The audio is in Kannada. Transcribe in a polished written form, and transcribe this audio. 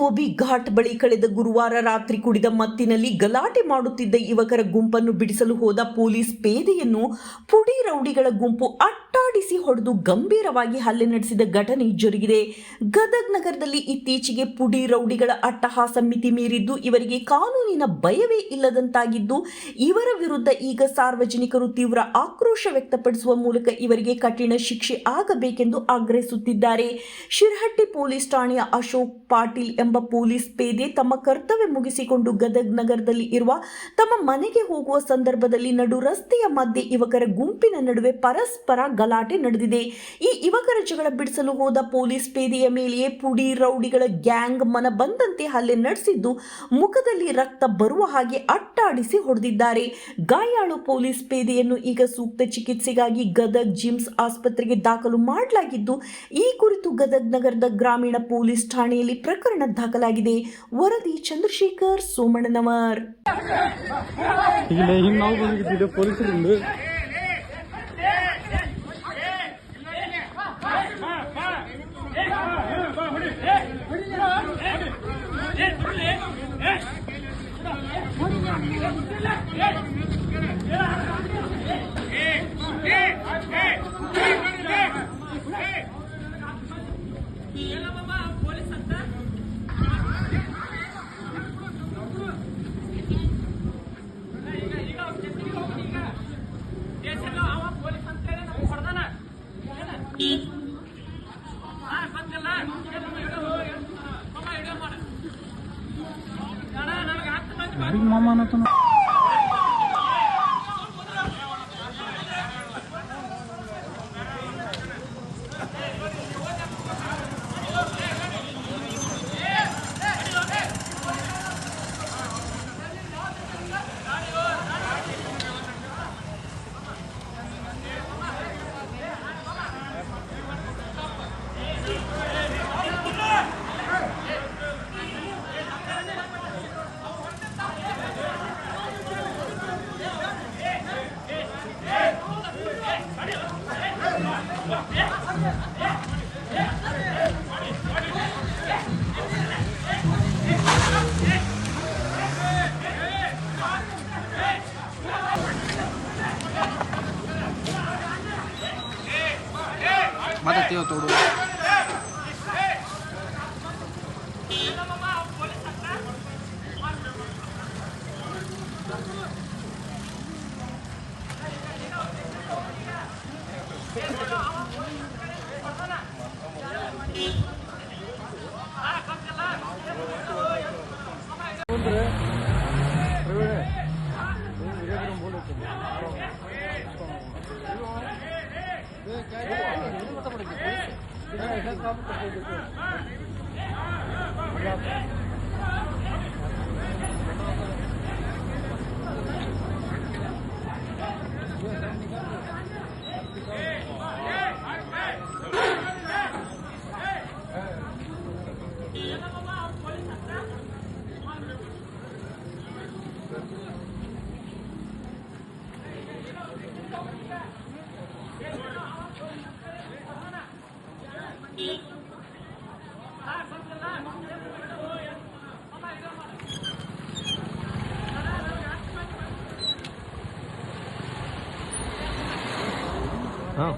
ಧೋಬಿ ಘಾಟ್ ಬಳಿ ಕಳೆದ ಗುರುವಾರ ರಾತ್ರಿ ಕುಡಿದ ಮತ್ತಿನಲ್ಲಿ ಗಲಾಟೆ ಮಾಡುತ್ತಿದ್ದ ಯುವಕರ ಗುಂಪನ್ನು ಬಿಡಿಸಲು ಹೋದ ಪೊಲೀಸ್ ಪೇದೆಯನ್ನು ಪುಡಿ ರೌಡಿಗಳ ಗುಂಪು ಅಟ್ಟಾಡಿಸಿ ಹೊಡೆದು ಗಂಭೀರವಾಗಿ ಹಲ್ಲೆ ನಡೆಸಿದ ಘಟನೆ ಜರುಗಿದೆ. ಗದಗ್ ನಗರದಲ್ಲಿ ಇತ್ತೀಚೆಗೆ ಪುಡಿ ರೌಡಿಗಳ ಅಟ್ಟಹಾಸ ಮಿತಿ ಮೀರಿದ್ದು ಇವರಿಗೆ ಕಾನೂನಿನ ಭಯವೇ ಇಲ್ಲದಂತಾಗಿದ್ದು, ಇವರ ವಿರುದ್ಧ ಈಗ ಸಾರ್ವಜನಿಕರು ತೀವ್ರ ಆಕ್ರೋಶ ವ್ಯಕ್ತಪಡಿಸುವ ಮೂಲಕ ಇವರಿಗೆ ಕಠಿಣ ಶಿಕ್ಷೆ ಆಗಬೇಕೆಂದು ಆಗ್ರಹಿಸುತ್ತಿದ್ದಾರೆ. ಶಿರಹಟ್ಟಿ ಪೊಲೀಸ್ ಠಾಣೆಯ ಅಶೋಕ್ ಪಾಟೀಲ್ ಎಂಬ ಪೊಲೀಸ್ ಪೇದೆ ತಮ್ಮ ಕರ್ತವ್ಯ ಮುಗಿಸಿಕೊಂಡು ಗದಗ್ ನಗರದಲ್ಲಿ ಇರುವ ತಮ್ಮ ಮನೆಗೆ ಹೋಗುವ ಸಂದರ್ಭದಲ್ಲಿ ನಡು ರಸ್ತೆಯ ಮಧ್ಯೆ ಯುವಕರ ಗುಂಪಿನ ನಡುವೆ ಪರಸ್ಪರ ಗಲಾಟೆ ನಡೆದಿದೆ. ಈ ಯುವಕರ ಜಗಳ ಬಿಡಿಸಲು ಹೋದ ಪೊಲೀಸ್ ಪೇದೆಯ ಮೇಲೆಯೇ ಪುಡಿ ರೌಡಿಗಳ ಗ್ಯಾಂಗ್ ಮನ ಬಂದಂತೆ ಹಲ್ಲೆ ನಡೆಸಿದ್ದು, ಮುಖದಲ್ಲಿ ರಕ್ತ ಬರುವ ಹಾಗೆ ಅಟ್ಟಾಡಿಸಿ ಹೊಡೆದಿದ್ದಾರೆ. ಗಾಯಾಳು ಪೊಲೀಸ್ ಪೇದೆಯನ್ನು ಈಗ ಸೂಕ್ತ ಚಿಕಿತ್ಸೆಗಾಗಿ ಗದಗ್ ಜಿಮ್ಸ್ ಆಸ್ಪತ್ರೆಗೆ ದಾಖಲು ಮಾಡಲಾಗಿದ್ದು, ಈ ಕುರಿತು ಗದಗ್ ನಗರದ ಗ್ರಾಮೀಣ ಪೊಲೀಸ್ ಠಾಣೆಯಲ್ಲಿ ಪ್ರಕರಣ ದಾಖಲಾಗಿದೆ. ವರದಿ ಚಂದ್ರಶೇಖರ್ ಸೋಮಣ್ಣನವರ್. ಮಾತಾಡ್ತೀವಿ ತೋಡು हाँ